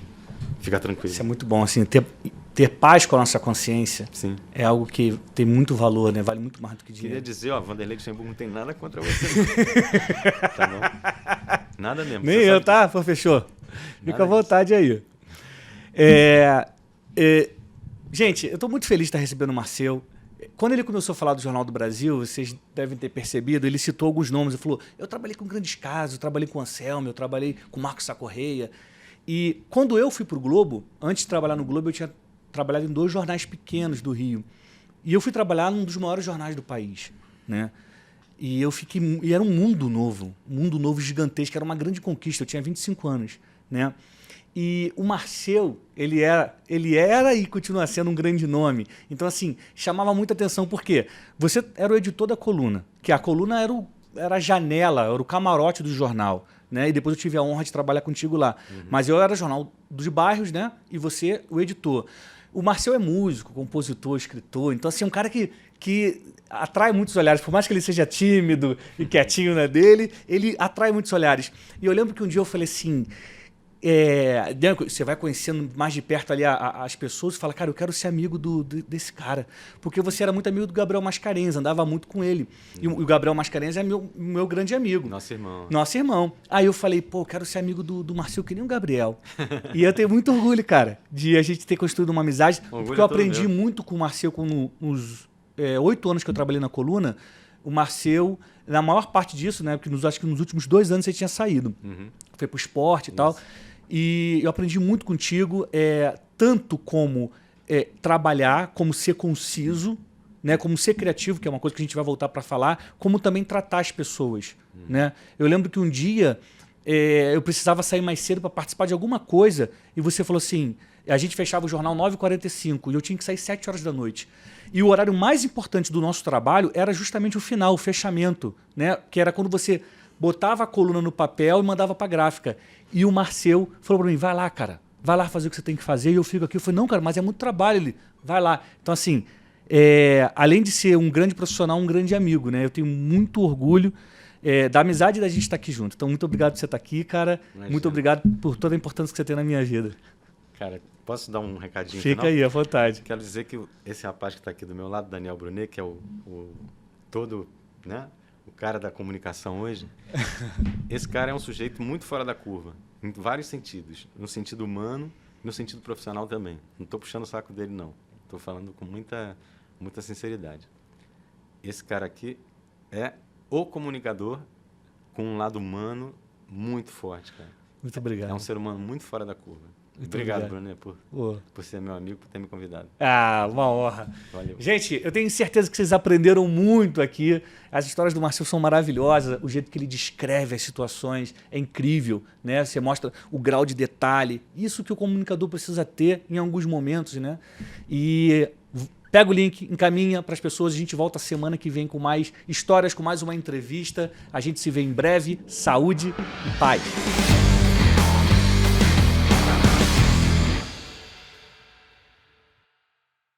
ficar tranquilo. Isso é muito bom, assim, ter paz com a nossa consciência. Sim. É algo que tem muito valor, né? Vale muito mais do que dinheiro. Queria dizer, Vanderlei Luxemburgo não tem nada contra você. Tá bom? Nada mesmo. Nem eu, tá? Fechou. Fica à vontade aí. Gente, eu estou muito feliz de estar recebendo o Marcel. Quando ele começou a falar do Jornal do Brasil, vocês devem ter percebido, ele citou alguns nomes. Ele falou, eu trabalhei com grandes casos, eu trabalhei com o Anselmo, eu trabalhei com o Marcos Sacorreia. E quando eu fui para o Globo, antes de trabalhar no Globo, eu tinha trabalhado em 2 jornais pequenos do Rio. E eu fui trabalhar num dos maiores jornais do país, né? E eu fiquei... E era um mundo novo gigantesco, era uma grande conquista. Eu tinha 25 anos. né? E o Marcel, ele era e continua sendo um grande nome. Então, assim, chamava muita atenção, porque você era o editor da coluna, que a coluna era a janela, era o camarote do jornal, né? E depois eu tive a honra de trabalhar contigo lá. Mas eu era jornal dos bairros, né? E você, o editor. O Marcel é músico, compositor, escritor. Então, assim, é um cara que atrai muitos olhares. Por mais que ele seja tímido e quietinho na dele, ele atrai muitos olhares. E eu lembro que um dia eu falei assim... você vai conhecendo mais de perto ali as pessoas e fala, cara, eu quero ser amigo desse cara. Porque você era muito amigo do Gabriel Mascarenhas, andava muito com ele. E o Gabriel Mascarenhas é meu grande amigo. Nosso irmão. Nosso irmão. Aí eu falei, pô, eu quero ser amigo do Marcel, que nem o Gabriel. E eu tenho muito orgulho, cara, de a gente ter construído uma amizade. Porque eu aprendi muito com o Marcel nos 8 anos que eu trabalhei na coluna. O Marcel, na maior parte disso, né? Porque acho que nos últimos 2 anos você tinha saído. Foi pro esporte e tal. E eu aprendi muito contigo, tanto como trabalhar, como ser conciso, né, como ser criativo, que é uma coisa que a gente vai voltar para falar, como também tratar as pessoas. Né? Eu lembro que um dia eu precisava sair mais cedo para participar de alguma coisa e você falou assim, a gente fechava o jornal 9h45 e eu tinha que sair 7 horas da noite. E o horário mais importante do nosso trabalho era justamente o final, o fechamento, né? Que era quando você botava a coluna no papel e mandava para a gráfica. E o Marcel falou para mim, vai lá, cara, vai lá fazer o que você tem que fazer. E eu fico aqui, eu falei, não, cara, mas é muito trabalho. Ele, vai lá. Então, assim, além de ser um grande profissional, um grande amigo, né? Eu tenho muito orgulho da amizade da gente estar aqui junto. Então, muito obrigado por você estar aqui, cara. Imagina. Muito obrigado por toda a importância que você tem na minha vida. Cara, posso dar um recadinho Fica final? aí, à vontade. Quero dizer que esse rapaz que está aqui do meu lado, Daniel Brunet, que é né? O cara da comunicação hoje, esse cara é um sujeito muito fora da curva, em vários sentidos. No sentido humano e no sentido profissional também. Não estou puxando o saco dele, não. Estou falando com muita sinceridade. Esse cara aqui é o comunicador com um lado humano muito forte, cara. Muito obrigado. É um ser humano muito fora da curva. Muito obrigado, obrigado. Brunet, por ser meu amigo, por ter me convidado. Ah, uma honra. Valeu. Gente, eu tenho certeza que vocês aprenderam muito aqui. As histórias do Marcel são maravilhosas. O jeito que ele descreve as situações é incrível, né? Você mostra o grau de detalhe. Isso que o comunicador precisa ter em alguns momentos, né? E pega o link, encaminha para as pessoas. A gente volta semana que vem com mais histórias, com mais uma entrevista. A gente se vê em breve. Saúde e paz.